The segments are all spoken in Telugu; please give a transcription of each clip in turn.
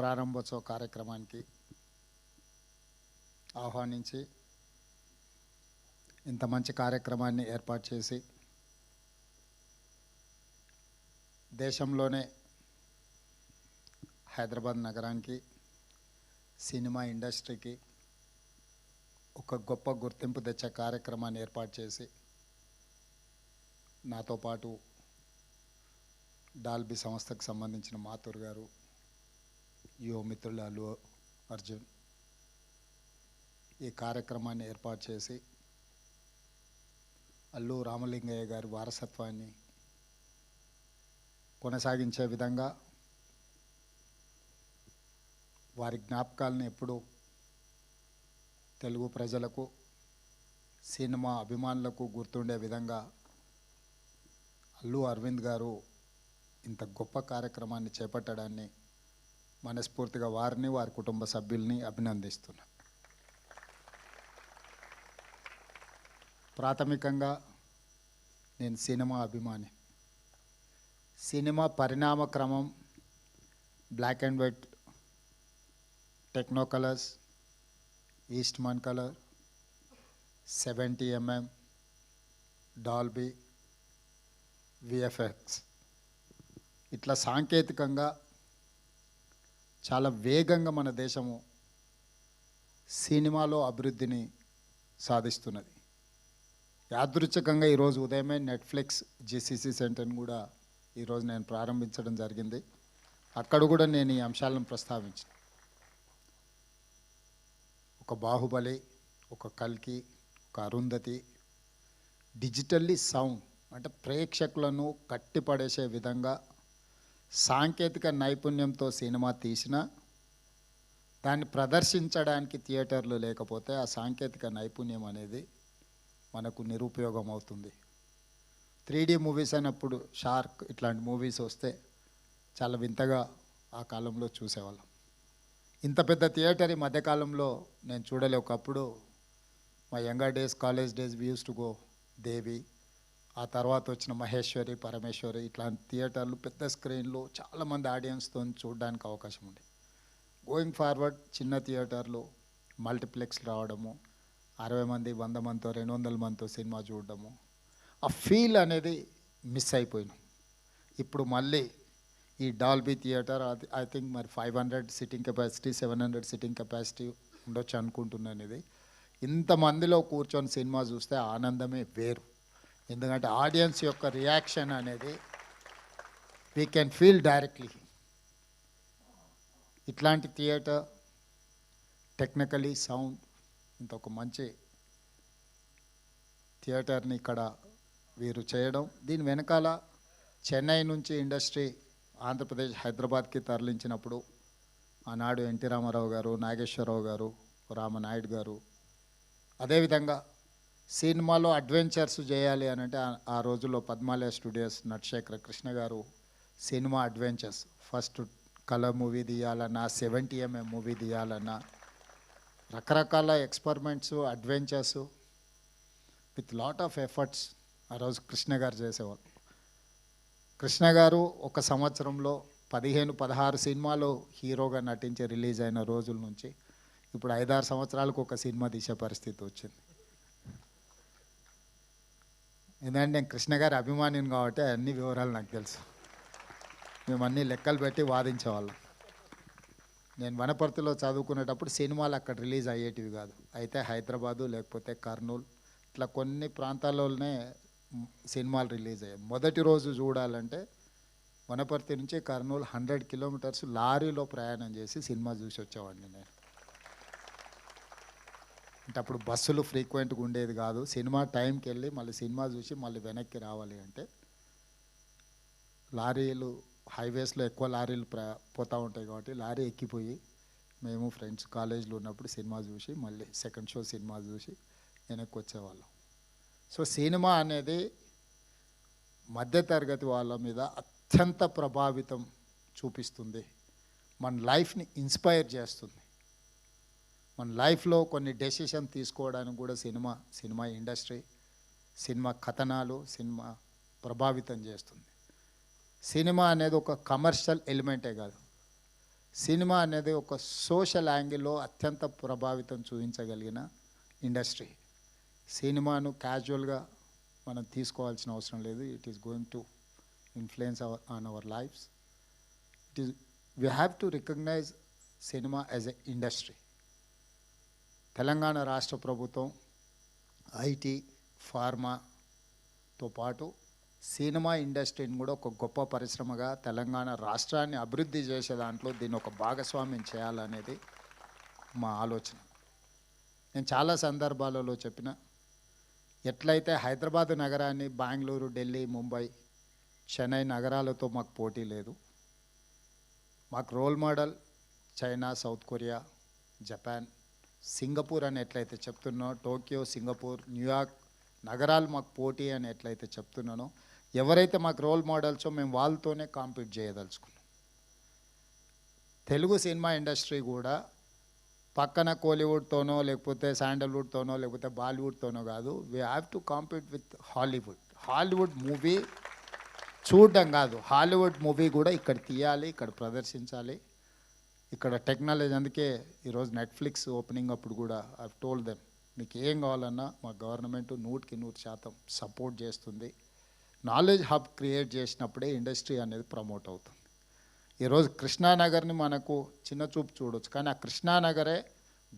ప్రారంభోత్సవ కార్యక్రమానికి ఆహ్వానించి ఇంత మంచి కార్యక్రమాన్ని ఏర్పాటు చేసి దేశంలోనే హైదరాబాద్ నగరానికి సినిమా ఇండస్ట్రీకి ఒక గొప్ప గుర్తింపు తెచ్చే కార్యక్రమాన్ని ఏర్పాటు చేసి నాతో పాటు డాల్బీ సంస్థకు సంబంధించిన మాథూర్ గారు, యువ మిత్రులు అల్లు అర్జున్ ఈ కార్యక్రమాన్ని ఏర్పాటు చేసి అల్లు రామలింగయ్య గారి వారసత్వాన్ని కొనసాగించే విధంగా వారి జ్ఞాపకాలను ఎప్పుడూ తెలుగు ప్రజలకు, సినిమా అభిమానులకు గుర్తుండే విధంగా అల్లు అరవింద్ గారు ఇంత గొప్ప కార్యక్రమాన్ని చేపట్టడాన్ని మనస్ఫూర్తిగా వారిని, వారి కుటుంబ సభ్యుల్ని అభినందిస్తున్నాను. ప్రాథమికంగా నేను సినిమా అభిమాని. సినిమా పరిణామ క్రమం black and white, techno colours, Eastman colour, 70mm, Dolby, VFX ఇట్లా సాంకేతికంగా చాలా వేగంగా మన దేశము సినిమాలో అభివృద్ధిని సాధిస్తున్నది. యాదృచ్ఛికంగా ఈరోజు ఉదయమే నెట్ఫ్లిక్స్ జిసిసి సెంటర్ని కూడా ఈరోజు నేను ప్రారంభించడం జరిగింది. అక్కడ కూడా నేను ఈ అంశాలను ప్రస్తావించాను. ఒక బాహుబలి, ఒక కల్కి, ఒక అరుంధతి డిజిటల్లీ సౌండ్ అంటే ప్రేక్షకులను కట్టిపడేసే విధంగా సాంకేతిక నైపుణ్యంతో సినిమా తీసినా దాన్ని ప్రదర్శించడానికి థియేటర్లు లేకపోతే ఆ సాంకేతిక నైపుణ్యం అనేది మనకు నిరుపయోగం అవుతుంది. 3D మూవీస్ అయినప్పుడు షార్క్ ఇట్లాంటి మూవీస్ వస్తే చాలా వింతగా ఆ కాలంలో చూసేవాళ్ళం. ఇంత పెద్ద థియేటర్ ఈ మధ్యకాలంలో నేను చూడలే. ఒకప్పుడు మా younger days, college days we use to go Devi, ఆ తర్వాత వచ్చిన మహేశ్వరి, పరమేశ్వరి ఇట్లాంటి థియేటర్లు పెద్ద స్క్రీన్లు చాలామంది ఆడియన్స్తో చూడడానికి అవకాశం ఉంది. గోయింగ్ ఫార్వర్డ్ చిన్న థియేటర్లు, మల్టీప్లెక్స్ రావడము, 60 మంది, 100 మందితో, 200 మందితో సినిమా చూడడము, ఆ ఫీల్ అనేది మిస్ అయిపోయినాం. ఇప్పుడు మళ్ళీ ఈ డాల్బీ థియేటర్ ఐ థింక్ మరి 500 సిట్టింగ్ కెపాసిటీ, 700 సిట్టింగ్ కెపాసిటీ ఉండొచ్చు అనుకుంటున్నాను. ఇది ఇంతమందిలో కూర్చొని సినిమా చూస్తే ఆనందమే వేరు. ఎందుకంటే ఆడియన్స్ యొక్క రియాక్షన్ అనేది వీ కెన్ ఫీల్ డైరెక్ట్లీ. ఇట్లాంటి థియేటర్ టెక్నికలీ సౌండ్ ఇంత ఒక మంచి థియేటర్ని ఇక్కడ వీరు చేయడం, దీని వెనకాల చెన్నై నుంచి ఇండస్ట్రీ ఆంధ్రప్రదేశ్ హైదరాబాద్కి తరలించినప్పుడు ఆనాడు ఎన్టీ రామారావు గారు, నాగేశ్వరరావు గారు, రామనాయుడు గారు, అదేవిధంగా సినిమాలో అడ్వెంచర్స్ చేయాలి అని అంటే ఆ రోజుల్లో Padmalaya studios Natasekhara Krishna garu cinema adventures first colour movie తీయాలన్నా, 70mm మూవీ తీయాలన్నా రకరకాల experiments, adventures with lot of efforts ఆ రోజు కృష్ణ గారు చేసేవాళ్ళు. కృష్ణ గారు ఒక సంవత్సరంలో 15-16 సినిమాలు హీరోగా నటించి రిలీజ్ అయిన రోజుల నుంచి ఇప్పుడు 5-6 సంవత్సరాలకు ఒక సినిమా తీసే పరిస్థితి వచ్చింది. ఎందుకంటే నేను కృష్ణ గారి అభిమానిని కాబట్టి అన్ని వివరాలు నాకు తెలుసు. మేము అన్ని లెక్కలు పెట్టి వాదించేవాళ్ళం. నేను వనపర్తిలో చదువుకునేటప్పుడు సినిమాలు అక్కడ రిలీజ్ అయ్యేటివి కాదు. అయితే హైదరాబాదు లేకపోతే కర్నూలు ఇట్లా కొన్ని ప్రాంతాల్లోనే సినిమాలు రిలీజ్ అయ్యాయి. మొదటి రోజు చూడాలంటే వనపర్తి నుంచి కర్నూలు 100 కిలోమీటర్స్ లారీలో ప్రయాణం చేసి సినిమా చూసి వచ్చేవాడిని నేను. అంటే అప్పుడు బస్సులు ఫ్రీక్వెంట్గా ఉండేది కాదు. సినిమా టైంకి వెళ్ళి మళ్ళీ సినిమా చూసి మళ్ళీ వెనక్కి రావాలి అంటే లారీలు, హైవేస్లో ఎక్కువ లారీలు పోతూ ఉంటాయి కాబట్టి లారీ ఎక్కిపోయి మేము ఫ్రెండ్స్ కాలేజీలో ఉన్నప్పుడు సినిమా చూసి మళ్ళీ సెకండ్ షో సినిమా చూసి వెనక్కి వచ్చేవాళ్ళం. సో సినిమా అనేది మధ్యతరగతి వాళ్ళ మీద అత్యంత ప్రభావితం చూపిస్తుంది. మన లైఫ్ని ఇన్స్పైర్ చేస్తుంది. మన లైఫ్లో కొన్ని డెసిషన్ తీసుకోవడానికి కూడా సినిమా ఇండస్ట్రీ, సినిమా కథనాలు, సినిమా ప్రభావితం చేస్తుంది. సినిమా అనేది ఒక కమర్షియల్ ఎలిమెంటే కాదు, సినిమా అనేది ఒక సోషల్ యాంగిల్లో అత్యంత ప్రభావితం చూపించగలిగిన ఇండస్ట్రీ. సినిమాను క్యాజువల్గా మనం తీసుకోవాల్సిన అవసరం లేదు. It is going to influence on our lives. It is we have to recognise cinema as a industry. Telangana రాష్ట్ర ప్రభుత్వం ఐటీ, ఫార్మాతో పాటు సినిమా ఇండస్ట్రీని కూడా ఒక గొప్ప పరిశ్రమగా తెలంగాణ రాష్ట్రాన్ని అభివృద్ధి చేసే దాంట్లో దీన్ని ఒక భాగస్వామ్యం చేయాలనేది మా ఆలోచన. నేను చాలా సందర్భాలలో చెప్పిన, ఎట్లయితే హైదరాబాద్ నగరాన్ని బెంగళూరు, ఢిల్లీ, ముంబై, చెన్నై నగరాలతో మాకు పోటీ లేదు. మాకు role model China, South Korea, Japan, Singapore అని ఎట్లయితే చెప్తున్నానో, టోక్యో, సింగపూర్, న్యూయార్క్ నగరాలు మాకు పోటీ అని ఎట్లయితే చెప్తున్నానో, ఎవరైతే మాకు రోల్ మోడల్సో మేము వాళ్ళతోనే కాంపీట్ చేయదలుచుకున్నాం. తెలుగు సినిమా ఇండస్ట్రీ కూడా పక్కన కోలీవుడ్తోనో లేకపోతే శాండల్వుడ్తోనో లేకపోతే బాలీవుడ్తోనో కాదు. We have to compete with Hollywood. Hollywood movie చూడడం కాదు, హాలీవుడ్ మూవీ కూడా ఇక్కడ తీయాలి, ఇక్కడ ప్రదర్శించాలి. ఇక్కడ టెక్నాలజీ, అందుకే ఈరోజు నెట్ఫ్లిక్స్ ఓపెనింగ్ అప్పుడు కూడా ఐ టోల్డ్ దెమ్, మీకు ఏం కావాలన్నా మా గవర్నమెంట్ 100% సపోర్ట్ చేస్తుంది. నాలెడ్జ్ హబ్ క్రియేట్ చేసినప్పుడే ఇండస్ట్రీ అనేది ప్రమోట్ అవుతుంది. ఈరోజు కృష్ణానగర్ని మనకు చిన్న చూపు చూడవచ్చు, కానీ ఆ కృష్ణానగరే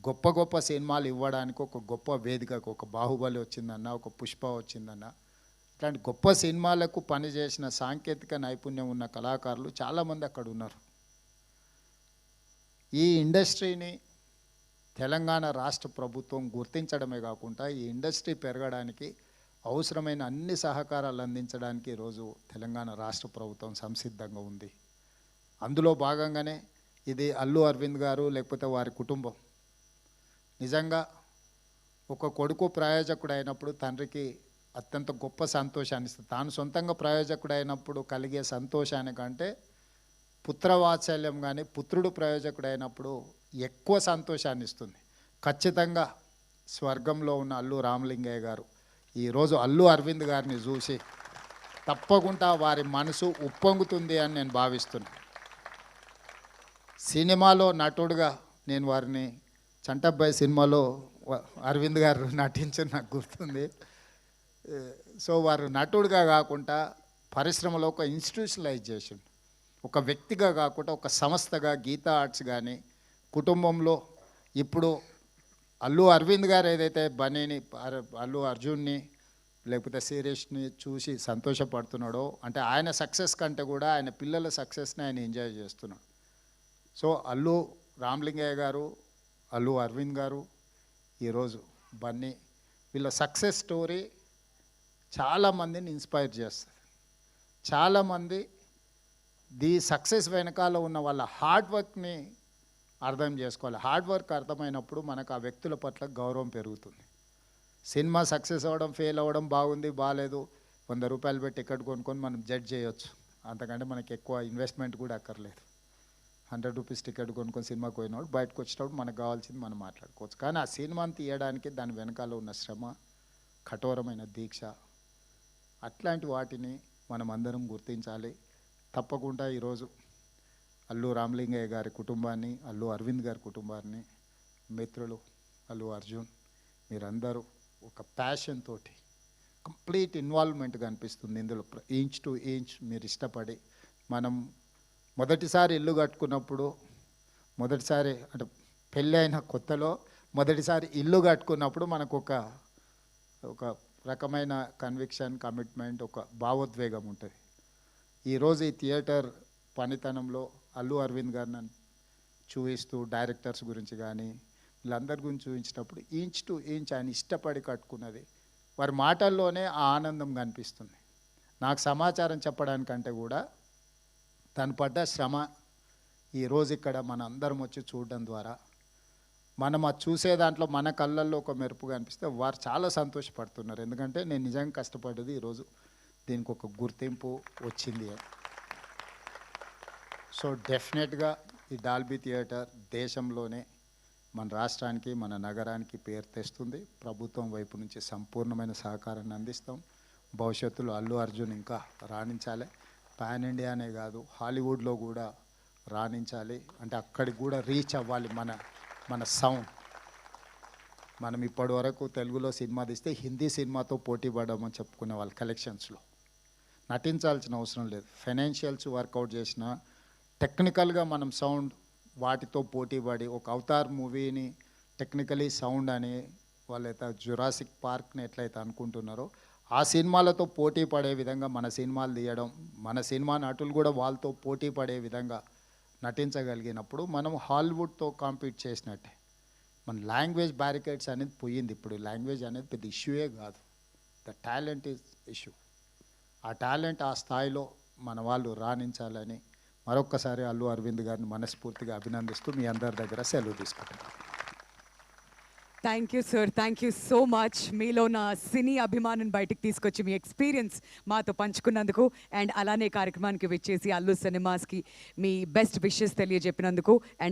గొప్ప గొప్ప సినిమాలు ఇవ్వడానికి ఒక గొప్ప వేదికకు, ఒక బాహుబలి వచ్చిందన్న, ఒక పుష్ప వచ్చిందన్న, ఇట్లాంటి గొప్ప సినిమాలకు పనిచేసిన సాంకేతిక నైపుణ్యం ఉన్న కళాకారులు చాలామంది అక్కడ ఉన్నారు. ఈ ఇండస్ట్రీని తెలంగాణ రాష్ట్ర ప్రభుత్వం గుర్తించడమే కాకుండా ఈ ఇండస్ట్రీ పెరగడానికి అవసరమైన అన్ని సహకారాలు అందించడానికి ఈరోజు తెలంగాణ రాష్ట్ర ప్రభుత్వం సంసిద్ధంగా ఉంది. అందులో భాగంగానే ఇది అల్లు అరవింద్ గారు లేకపోతే వారి కుటుంబం నిజంగా ఒక కొడుకు ప్రయోజకుడు అయినప్పుడు తండ్రికి అత్యంత గొప్ప సంతోషాన్ని ఇస్తుంది. తాను సొంతంగా ప్రయోజకుడు అయినప్పుడు కలిగే సంతోషానికంటే పుత్రవాత్సల్యం కానీ పుత్రుడు ప్రయోజకుడు అయినప్పుడు ఎక్కువ సంతోషాన్ని ఇస్తుంది. ఖచ్చితంగా స్వర్గంలో ఉన్న అల్లు రామలింగయ్య గారు ఈరోజు అల్లు అరవింద్ గారిని చూసి తప్పకుండా వారి మనసు ఉప్పొంగుతుంది అని నేను భావిస్తున్నాను. సినిమాలో నటుడుగా నేను వారిని చంటబ్బాయి సినిమాలో అరవింద్ గారు నటించిన నాకు గుర్తుంది. సో వారు నటుడుగా కాకుండా పరిశ్రమలో ఒక ఇన్స్టిట్యూషనలైజేషన్, ఒక వ్యక్తిగా కాకుండా ఒక సంస్థగా గీతా ఆర్ట్స్ కానీ కుటుంబంలో ఇప్పుడు అల్లు అరవింద్ గారు ఏదైతే బన్నీని, అల్లు అర్జున్ని లేకపోతే శిరీష్ని చూసి సంతోషపడుతున్నాడో, అంటే ఆయన సక్సెస్ కంటే కూడా ఆయన పిల్లల సక్సెస్ని ఆయన ఎంజాయ్ చేస్తున్నాడు. సో అల్లు రామలింగయ్య గారు, అల్లు అరవింద్ గారు, ఈరోజు బన్నీ, వీళ్ళ సక్సెస్ స్టోరీ చాలామందిని ఇన్స్పైర్ చేస్తుంది. చాలామంది ది సక్సెస్ వెనకాల ఉన్న వాళ్ళ హార్డ్ వర్క్ని అర్థం చేసుకోవాలి. హార్డ్ వర్క్ అర్థమైనప్పుడు మనకు ఆ వ్యక్తుల పట్ల గౌరవం పెరుగుతుంది. సినిమా సక్సెస్ అవ్వడం, ఫెయిల్ అవ్వడం, బాగుంది బాగాలేదు, 100 రూపాయలు పెట్టి టికెట్ కొనుక్కొని మనం జడ్జ్ చేయొచ్చు. అంతకంటే మనకి ఎక్కువ ఇన్వెస్ట్మెంట్ కూడా అక్కర్లేదు. 100 రూపీస్ టికెట్ కొనుక్కొని సినిమాకి పోయినప్పుడు బయటకు వచ్చేటప్పుడు మనకు కావాల్సింది మనం మాట్లాడుకోవచ్చు. కానీ ఆ సినిమాని తీయడానికి దాని వెనకాల ఉన్న శ్రమ, కఠోరమైన దీక్ష, అట్లాంటి వాటిని మనం అందరం గుర్తించాలి. తప్పకుండా ఈరోజు అల్లు రామలింగయ్య గారి కుటుంబాన్ని, అల్లు అరవింద్ గారి కుటుంబాన్ని, మిత్రులు అల్లు అర్జున్, మీరందరూ ఒక ప్యాషన్ తోటి కంప్లీట్ ఇన్వాల్వ్మెంట్గా అనిపిస్తుంది ఇందులో. ఇంచ్ టు ఇంచ్ మీరు ఇష్టపడి, మనం మొదటిసారి ఇల్లు కట్టుకున్నప్పుడు, మొదటిసారి అంటే పెళ్ళి అయిన కొత్తలో మొదటిసారి ఇల్లు కట్టుకున్నప్పుడు మనకు ఒక రకమైన కన్విక్షన్, కమిట్మెంట్, ఒక భావోద్వేగం ఉంటుంది. ఈరోజు ఈ థియేటర్ పనితనంలో అల్లు అరవింద్ గారిని చూపిస్తూ, డైరెక్టర్స్ గురించి కానీ వీళ్ళందరి గురించి చూపించినప్పుడు ఇంచ్ టు ఇంచ్ ఆయన ఇష్టపడి కట్టుకున్నది వారి మాటల్లోనే ఆ ఆనందం కనిపిస్తుంది. నాకు సమాచారం చెప్పడానికంటే కూడా తను పడ్డ శ్రమ ఈరోజు ఇక్కడ మన అందరం వచ్చి చూడడం ద్వారా మనం అది చూసే దాంట్లో మన కళ్ళల్లో ఒక మెరుపు కనిపిస్తే వారు చాలా సంతోషపడుతున్నారు. ఎందుకంటే నేను నిజంగా కష్టపడ్డది ఈరోజు దీనికి ఒక గుర్తింపు వచ్చింది అని. సో డెఫినెట్గా ఈ డాల్బీ థియేటర్ దేశంలోనే మన రాష్ట్రానికి, మన నగరానికి పేరు తెస్తుంది. ప్రభుత్వం వైపు నుంచి సంపూర్ణమైన సహకారాన్ని అందిస్తాం. భవిష్యత్తులో అల్లు అర్జున్ ఇంకా రాణించాలి. పాన్ ఇండియానే కాదు, హాలీవుడ్లో కూడా రాణించాలి, అంటే అక్కడికి కూడా రీచ్ అవ్వాలి మన సౌండ్. మనం ఇప్పటి వరకు తెలుగులో సినిమా తీస్తే హిందీ సినిమాతో పోటీ పడమని చెప్పుకునే వాళ్ళు కలెక్షన్స్లో. నటించాల్సిన అవసరం లేదు, ఫైనాన్షియల్స్ వర్కౌట్ చేసిన టెక్నికల్గా మనం సౌండ్ వాటితో పోటీ పడి ఒక అవతార్ మూవీని టెక్నికలీ సౌండ్ అని వాళ్ళైతే జురాసిక్ పార్క్ని ఎట్లయితే అనుకుంటున్నారో ఆ సినిమాలతో పోటీ పడే విధంగా మన సినిమాలు తీయడం, మన సినిమా నటులు కూడా వాళ్ళతో పోటీ పడే విధంగా నటించగలిగినప్పుడు మనం హాలీవుడ్తో కాంపీట్ చేసినట్టే. మన లాంగ్వేజ్ బ్యారికేడ్స్ అనేది పోయింది. ఇప్పుడు లాంగ్వేజ్ అనేది పెద్ద ఇష్యూయే కాదు, ద టాలెంట్ ఈజ్ ఇష్యూ. ఆ టాలెంట్ ఆ స్థాయిలో మన వాళ్ళు రాణించాలని మరొక్కసారి అల్లు అరవింద్ గారిని మనస్ఫూర్తిగా అభినందిస్తూ మీ అందరి దగ్గర సెలవు తీసుకుంటున్నాను. Thank you sir, thank you so much. మీలో నా సినీ అభిమానం బయటకు తీసుకొచ్చి మీ ఎక్స్పీరియన్స్ మాతో పంచుకున్నందుకు, అండ్ అలానే కార్యక్రమానికి వచ్చేసి అల్లు సినిమాస్కి మీ బెస్ట్ విషెస్ తెలియజెప్పినందుకు, అండ్